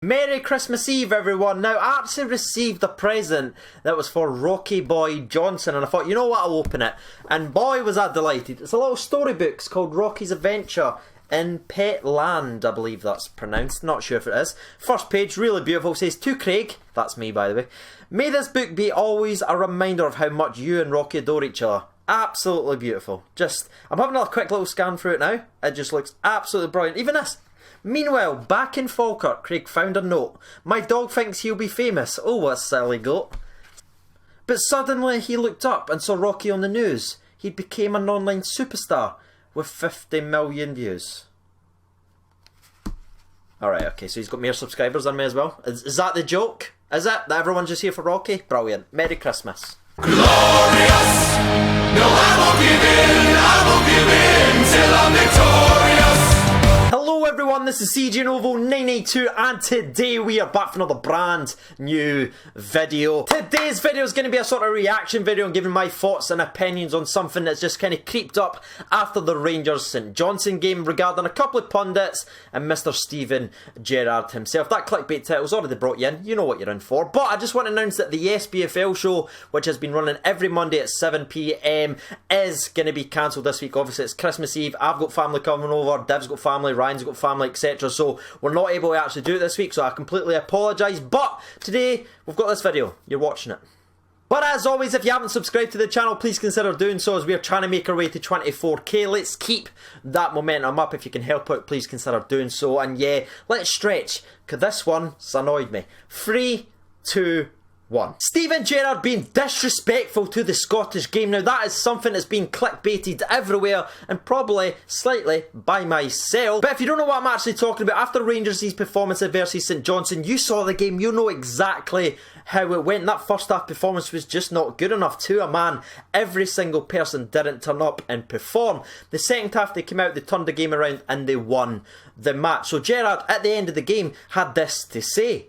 Merry Christmas Eve, everyone. Now, I actually received a present that was for Rocky Boy Johnson, and I thought, you know what, I'll open it. And boy, was I delighted. It's a little storybook. It's called Rocky's Adventure in Pet Land, I believe that's pronounced. Not sure if it is. First page, really beautiful. It says, "To Craig," that's me by the way, "may this book be always a reminder of how much you and Rocky adore each other." Absolutely beautiful. I'm having a quick little scan through it now. It just looks absolutely brilliant. Even this. Meanwhile, back in Falkirk, Craig found a note. "My dog thinks he'll be famous." Oh, what a silly goat. But suddenly he looked up and saw Rocky on the news. He became an online superstar with 50 million views. Alright, okay, so he's got more subscribers than me as well. Is that the joke? Is it? That everyone's just here for Rocky? Brilliant. Merry Christmas. Glorious! No, I won't give in till I'm victorious! Hello everyone, this is CJ Novo 982 and today we are back for another brand new video. Today's video is going to be a sort of reaction video and giving my thoughts and opinions on something that's just kind of creeped up after the Rangers St Johnstone game regarding a couple of pundits and Mr. Steven Gerrard himself. That clickbait title's already brought you in, you know what you're in for. But I just want to announce that the SBFL show, which has been running every Monday at 7 PM, is going to be cancelled this week. Obviously it's Christmas Eve, I've got family coming over, Div's got family, Ryan's got family, etc. So we're not able to actually do it this week, so I completely apologise. But today we've got this video, you're watching it. But as always, if you haven't subscribed to the channel, please consider doing so as we're trying to make our way to 24k. Let's keep that momentum up. If you can help out, please consider doing so. And yeah, let's stretch, because this one's annoyed me. 3, 2, 1. Steven Gerrard being disrespectful to the Scottish game. Now that is something that's been clickbaited everywhere and probably slightly by myself. But if you don't know what I'm actually talking about, after Rangers' performance versus St Johnstone, you saw the game, you know exactly how it went. That first half performance was just not good enough to a man. Every single person didn't turn up and perform. The second half they came out, they turned the game around and they won the match. So Gerrard at the end of the game had this to say: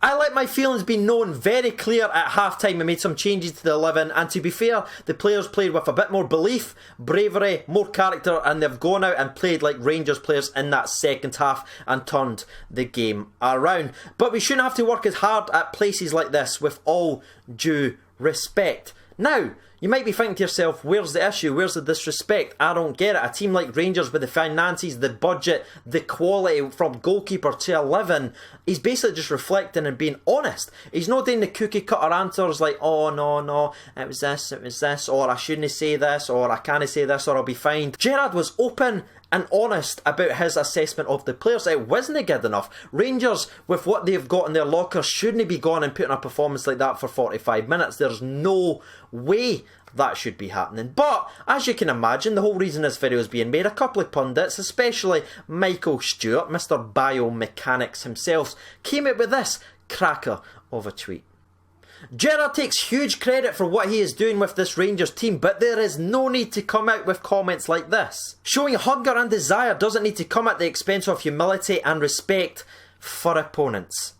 "I let my feelings be known very clear at half-time and made some changes to the 11, and to be fair, the players played with a bit more belief, bravery, more character, and they've gone out and played like Rangers players in that second half and turned the game around. But we shouldn't have to work as hard at places like this, with all due respect." Now, you might be thinking to yourself, where's the issue? Where's the disrespect? I don't get it. A team like Rangers with the finances, the budget, the quality from goalkeeper to 11, he's basically just reflecting and being honest. He's not doing the cookie cutter answers like, "Oh no, it was this, or I shouldn't say this, or I can't say this, or I'll be fined." Gerrard was open and honest about his assessment of the players. It wasn't good enough. Rangers, with what they've got in their lockers, shouldn't be going and putting a performance like that for 45 minutes. There's no way that should be happening. But as you can imagine, the whole reason this video is being made, a couple of pundits, especially Michael Stewart, Mr. Biomechanics himself, came out with this cracker of a tweet. "Gerrard takes huge credit for what he is doing with this Rangers team, but there is no need to come out with comments like this. Showing hunger and desire doesn't need to come at the expense of humility and respect for opponents."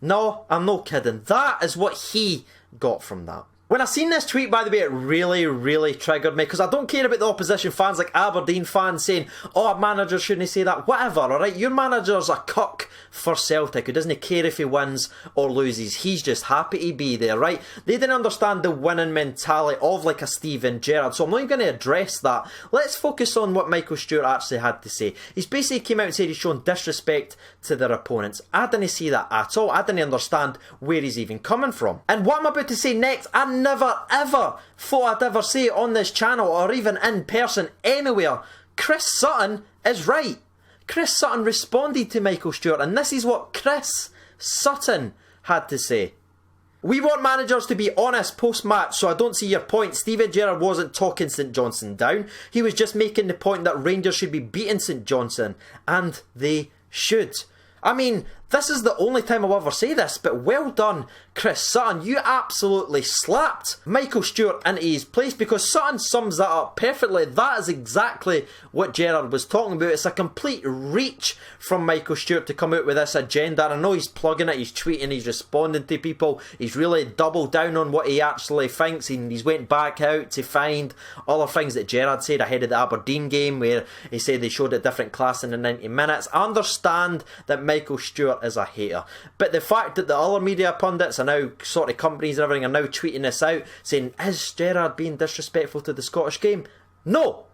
No, I'm not kidding. That is what he got from that. When I seen this tweet, by the way, it really triggered me, because I don't care about the opposition fans like Aberdeen fans saying, "Oh, a manager shouldn't say that." Whatever, alright? Your manager's a cuck for Celtic who doesn't care if he wins or loses. He's just happy to be there, right? They didn't understand the winning mentality of like a Steven Gerrard, so I'm not even going to address that. Let's focus on what Michael Stewart actually had to say. He's basically came out and said he's shown disrespect to their opponents. I didn't see that at all. I didn't understand where he's even coming from. And what I'm about to say next, I never ever thought I'd ever say it on this channel or even in person anywhere. Chris Sutton is right. Chris Sutton responded to Michael Stewart, and this is what Chris Sutton had to say. "We want managers to be honest post-match, so I don't see your point. Steven Gerrard wasn't talking St Johnstone down. He was just making the point that Rangers should be beating St Johnstone, and they should." I mean, this is the only time I'll ever say this, but well done, Chris Sutton. You absolutely slapped Michael Stewart into his place, because Sutton sums that up perfectly. That is exactly what Gerrard was talking about. It's a complete reach from Michael Stewart to come out with this agenda. I know he's plugging it, he's tweeting, he's responding to people. He's really doubled down on what he actually thinks, and he's went back out to find other things that Gerrard said ahead of the Aberdeen game, where he said they showed a different class in the 90 minutes. I understand that Michael Stewart Gerrard is a hater. But the fact that the other media pundits and now sort of companies and everything are now tweeting this out, saying, is Gerrard being disrespectful to the Scottish game? No!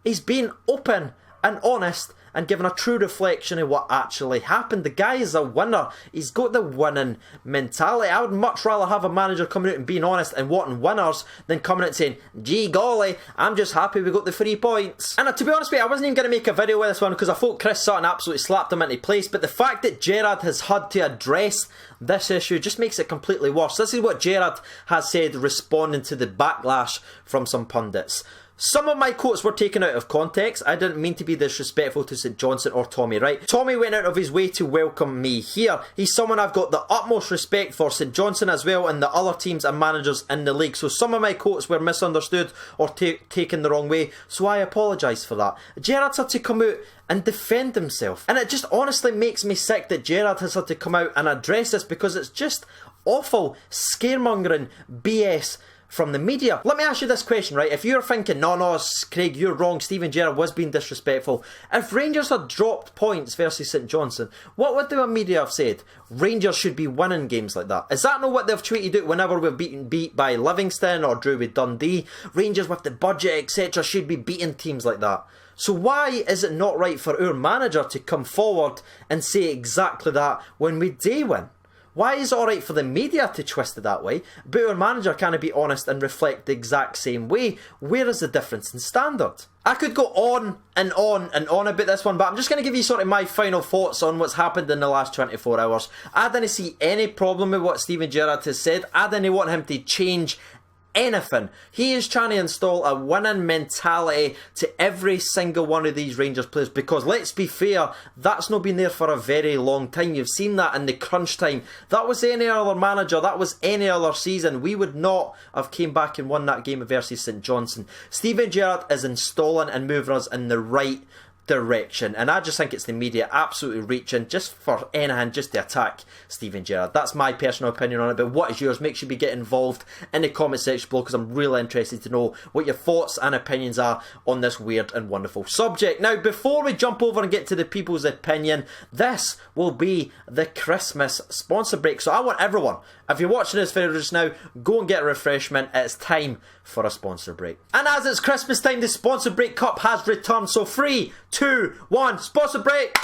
He's being open and honest and giving a true reflection of what actually happened. The guy is a winner. He's got the winning mentality. I would much rather have a manager coming out and being honest and wanting winners than coming out and saying, gee golly, I'm just happy we got the 3 points. And to be honest with you, I wasn't even going to make a video with this one because I thought Chris Sutton absolutely slapped him into place, but the fact that Gerrard has had to address this issue just makes it completely worse. This is what Gerrard has said responding to the backlash from some pundits. Some of my quotes were taken out of context. I didn't mean to be disrespectful to St Johnstone or Tommy Wright. Tommy went out of his way to welcome me here. He's someone I've got the utmost respect for, St Johnstone as well, and the other teams and managers in the league. So some of my quotes were misunderstood or taken the wrong way, so I apologise for that. Gerrard's had to come out and defend himself. And it just honestly makes me sick that Gerrard has had to come out and address this because it's just awful scaremongering BS from the media. Let me ask you this question, right? If you're thinking, no, Craig, you're wrong, Steven Gerrard was being disrespectful. If Rangers had dropped points versus St Johnstone, what would the media have said? Rangers should be winning games like that. Is that not what they've tweeted out whenever we've been beat by Livingston or drew with Dundee? Rangers with the budget, etc. should be beating teams like that. So why is it not right for our manager to come forward and say exactly that when we do win? Why is it alright for the media to twist it that way, but our manager can't be honest and reflect the exact same way? Where is the difference in standard? I could go on and on and on about this one, but I'm just going to give you sort of my final thoughts on what's happened in the last 24 hours. I didn't see any problem with what Steven Gerrard has said. I didn't want him to change anything. He is trying to install a winning mentality to every single one of these Rangers players, because let's be fair, that's not been there for a very long time. You've seen that in the crunch time. That was any other manager, that was any other season, we would not have came back and won that game versus St Johnstone. Steven Gerrard is installing and moving us in the right direction, and I just think it's the media absolutely reaching just for anything just to attack Steven Gerrard. That's my personal opinion on it, but what is yours? Make sure you get involved in the comment section below, because I'm really interested to know what your thoughts and opinions are on this weird and wonderful subject. Now, before we jump over and get to the people's opinion, this will be the Christmas sponsor break, so I want everyone, if you're watching this video just now, go and get a refreshment. It's time for a sponsor break. And as it's Christmas time, the sponsor break cup has returned, so 3, 2, 1, sponsor break!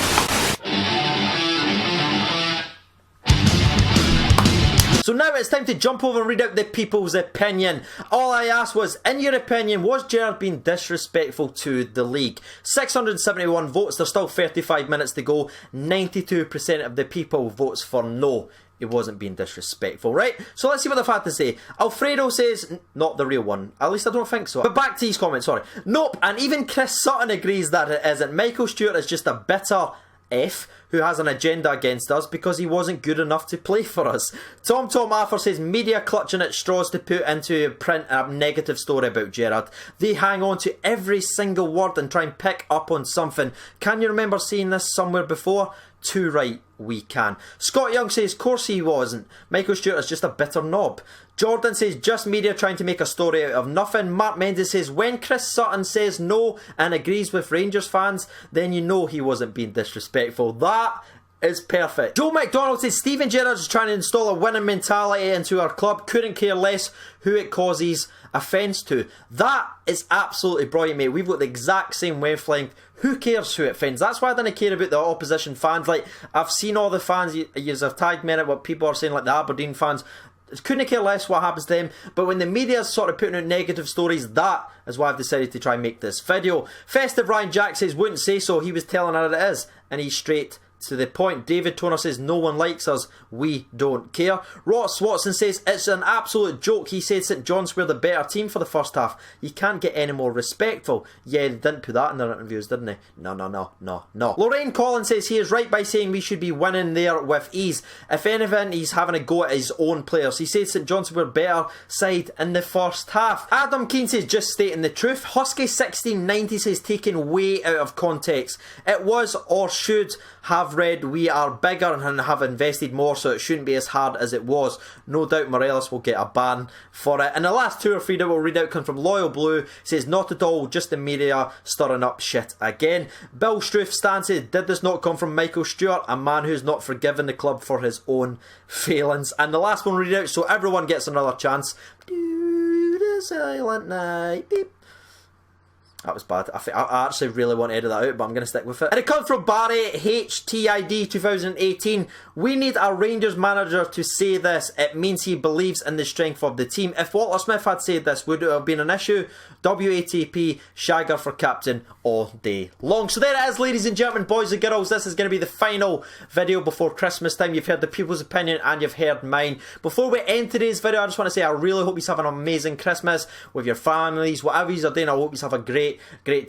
So now it's time to jump over and read out the people's opinion. All I asked was, in your opinion, was Gerrard being disrespectful to the league? 671 votes, there's still 35 minutes to go. 92% of the people votes for no. It wasn't being disrespectful, right? So let's see what they've had to say. Alfredo says, not the real one. At least I don't think so. But back to his comments, sorry. Nope, and even Chris Sutton agrees that it isn't. Michael Stewart is just a bitter F who has an agenda against us because he wasn't good enough to play for us. Tom Affer says, media clutching at straws to put into print a negative story about Gerrard. They hang on to every single word and try and pick up on something. Can you remember seeing this somewhere before? Too right, we can. Scott Young says, course he wasn't. Michael Stewart is just a bitter knob. Jordan says, just media trying to make a story out of nothing. Mark Mendes says, when Chris Sutton says no and agrees with Rangers fans, then you know he wasn't being disrespectful. That is perfect. Joe McDonald says, Steven Gerrard is trying to install a winning mentality into our club. Couldn't care less who it causes offence to. That is absolutely brilliant, mate. We've got the exact same wavelength. Who cares who it offends? That's why I didn't care about the opposition fans. Like, I've seen all the fans, you have tagged me in it, what people are saying, like the Aberdeen fans. Couldn't care less what happens to them, but when the media's sort of putting out negative stories, that is why I've decided to try and make this video. Festive Ryan Jack says, wouldn't say so, he was telling her it is, and he's straight to the point. David Toner says, no one likes us, we don't care. Ross Watson says, it's an absolute joke. He said St John's were the better team for the first half. You can't get any more respectful. Yeah, they didn't put that in their interviews, didn't they? No. Lorraine Collins says he is right by saying we should be winning there with ease. If anything, he's having a go at his own players. He says St John's were better side in the first half. Adam Keane says, just stating the truth. Husky1690 says, taken way out of context. It was or should have I've read, we are bigger and have invested more, so it shouldn't be as hard as it was. No doubt Morelos will get a ban for it. And the last 2 or 3 that we'll read out come from Loyal Blue. Says, not at all, just the media stirring up shit again. Bill Struth stances, did this not come from Michael Stewart, a man who's not forgiven the club for his own failings? And the last one we'll read out, so everyone gets another chance. The silent night, beep. That was bad. I actually really want to edit that out, but I'm going to stick with it. And it comes from Barry HTID 2018. We need a Rangers manager to say this. It means he believes in the strength of the team. If Walter Smith had said this, would it have been an issue? WATP, Shagger for captain all day long. So there it is, ladies and gentlemen, boys and girls. This is going to be the final video before Christmas time. You've heard the people's opinion and you've heard mine. Before we end today's video, I just want to say I really hope you have an amazing Christmas with your families. Whatever you're doing, I hope you have a great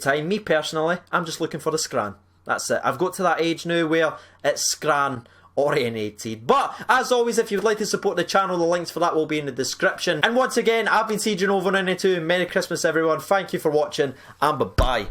time. Me personally, I'm just looking for the scran. That's it. I've got to that age now where it's scran orientated. But as always, if you'd like to support the channel, the links for that will be in the description. And once again, I've been CJ Novo 92. Merry Christmas everyone. Thank you for watching and bye bye.